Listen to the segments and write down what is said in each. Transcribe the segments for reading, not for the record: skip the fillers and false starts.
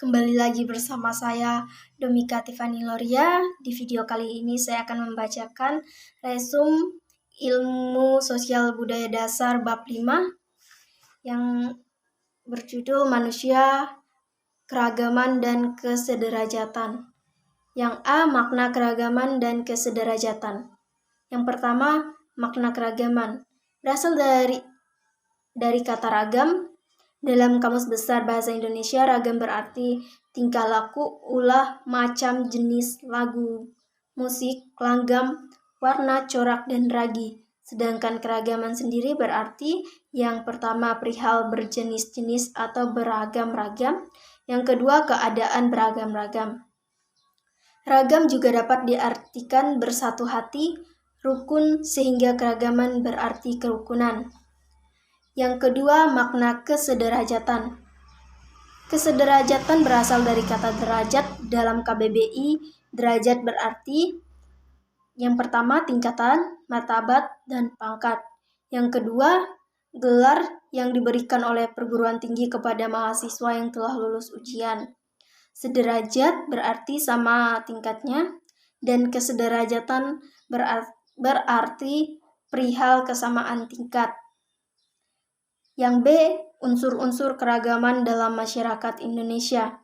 Kembali lagi bersama saya, Domika Tiffany Loria. Di video kali ini saya akan membacakan resume ilmu sosial budaya dasar bab 5 yang berjudul Manusia, Keragaman, dan Kesederajatan. Yang A. Makna keragaman dan kesederajatan. Yang pertama, makna keragaman. Berasal dari kata ragam. Dalam Kamus Besar Bahasa Indonesia, ragam berarti tingkah laku, ulah, macam, jenis, lagu, musik, langgam, warna, corak, dan ragi. Sedangkan keragaman sendiri berarti yang pertama perihal berjenis-jenis atau beragam-ragam, yang kedua keadaan beragam-ragam. Ragam juga dapat diartikan bersatu hati, rukun, sehingga keragaman berarti kerukunan. Yang kedua, makna kesederajatan. Kesederajatan berasal dari kata derajat dalam KBBI. Derajat berarti yang pertama tingkatan, martabat, dan pangkat. Yang kedua, gelar yang diberikan oleh perguruan tinggi kepada mahasiswa yang telah lulus ujian. Sederajat berarti sama tingkatnya, dan kesederajatan berarti perihal kesamaan tingkat. Yang B, unsur-unsur keragaman dalam masyarakat Indonesia.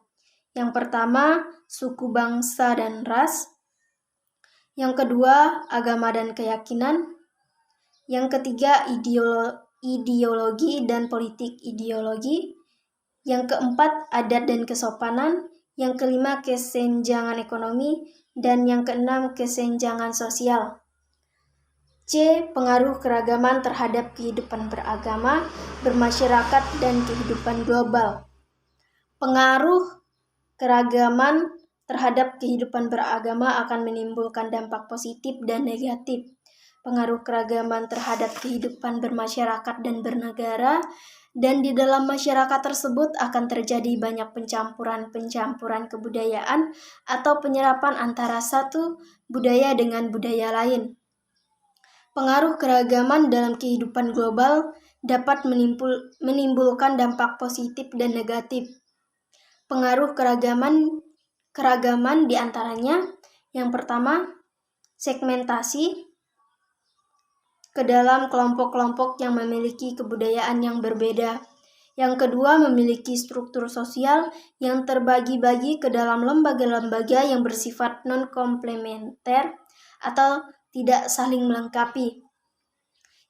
Yang pertama, suku, bangsa, dan ras. Yang kedua, agama dan keyakinan. Yang ketiga, ideologi dan politik ideologi. Yang keempat, adat dan kesopanan. Yang kelima, kesenjangan ekonomi. Dan yang keenam, kesenjangan sosial. C. Pengaruh keragaman terhadap kehidupan beragama, bermasyarakat, dan kehidupan global. Pengaruh keragaman terhadap kehidupan beragama akan menimbulkan dampak positif dan negatif. Pengaruh keragaman terhadap kehidupan bermasyarakat dan bernegara, dan di dalam masyarakat tersebut akan terjadi banyak pencampuran kebudayaan atau penyerapan antara satu budaya dengan budaya lain. Pengaruh keragaman dalam kehidupan global dapat menimbulkan dampak positif dan negatif. Pengaruh keragaman diantaranya, yang pertama, segmentasi ke dalam kelompok-kelompok yang memiliki kebudayaan yang berbeda. Yang kedua, memiliki struktur sosial yang terbagi-bagi ke dalam lembaga-lembaga yang bersifat non-komplementer atau tidak saling melengkapi.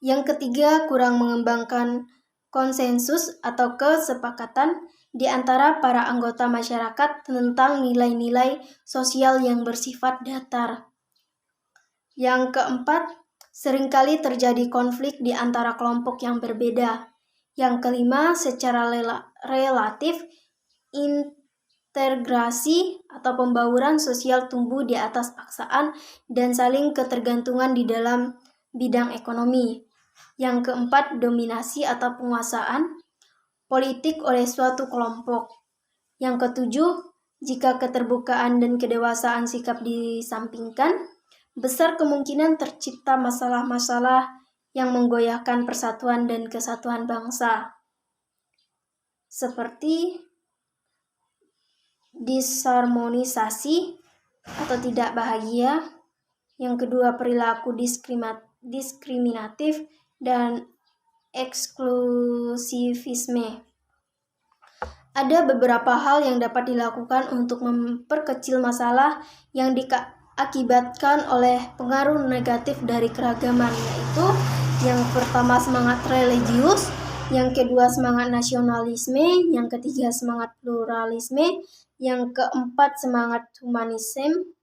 Yang ketiga, kurang mengembangkan konsensus atau kesepakatan di antara para anggota masyarakat tentang nilai-nilai sosial yang bersifat datar. Yang keempat, seringkali terjadi konflik di antara kelompok yang berbeda. Yang kelima, secara relatif integrasi atau pembauran sosial tumbuh di atas paksaan dan saling ketergantungan di dalam bidang ekonomi. Yang keempat, dominasi atau penguasaan politik oleh suatu kelompok. Yang ketujuh, jika keterbukaan dan kedewasaan sikap disampingkan, besar kemungkinan tercipta masalah-masalah yang menggoyahkan persatuan dan kesatuan bangsa, seperti disharmonisasi atau tidak bahagia. Yang kedua, perilaku diskriminatif dan eksklusivisme. Ada beberapa hal yang dapat dilakukan untuk memperkecil masalah yang diakibatkan oleh pengaruh negatif dari keragaman, yaitu yang pertama, semangat religius, yang kedua, semangat nasionalisme, yang ketiga, semangat pluralisme, yang keempat, semangat humanisme,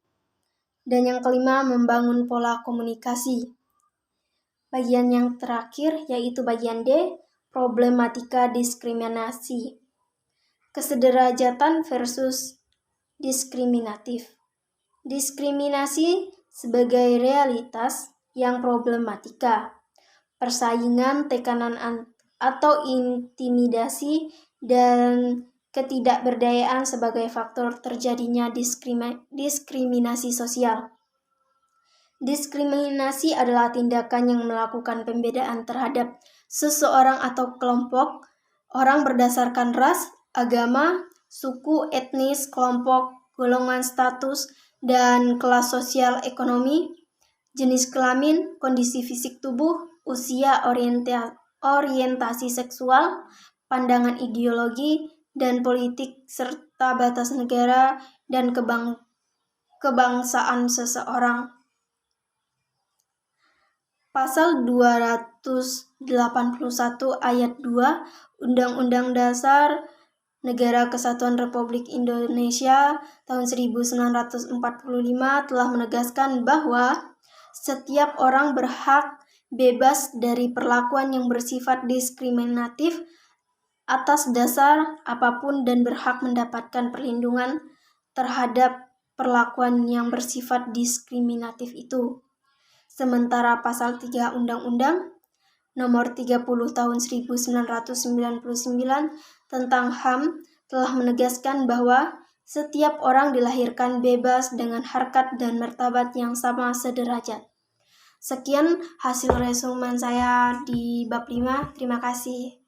dan yang kelima, membangun pola komunikasi. Bagian yang terakhir, yaitu bagian D, problematika diskriminasi. Kesederajatan versus diskriminatif. Diskriminasi sebagai realitas yang problematika. Persaingan, tekanan atau intimidasi, dan ketidakberdayaan sebagai faktor terjadinya diskriminasi sosial. Diskriminasi adalah tindakan yang melakukan pembedaan terhadap seseorang atau kelompok orang berdasarkan ras, agama, suku, etnis, kelompok, golongan status, dan kelas sosial ekonomi, jenis kelamin, kondisi fisik tubuh, usia, orientasi seksual, pandangan ideologi dan politik, serta batas negara dan kebangsaan seseorang. Pasal 281 ayat 2 Undang-Undang Dasar Negara Kesatuan Republik Indonesia tahun 1945 telah menegaskan bahwa setiap orang berhak bebas dari perlakuan yang bersifat diskriminatif atas dasar apapun dan berhak mendapatkan perlindungan terhadap perlakuan yang bersifat diskriminatif itu. Sementara pasal 3 Undang-Undang Nomor 30 Tahun 1999 tentang HAM telah menegaskan bahwa setiap orang dilahirkan bebas dengan harkat dan martabat yang sama sederajat. Sekian hasil resumen saya di bab 5. Terima kasih.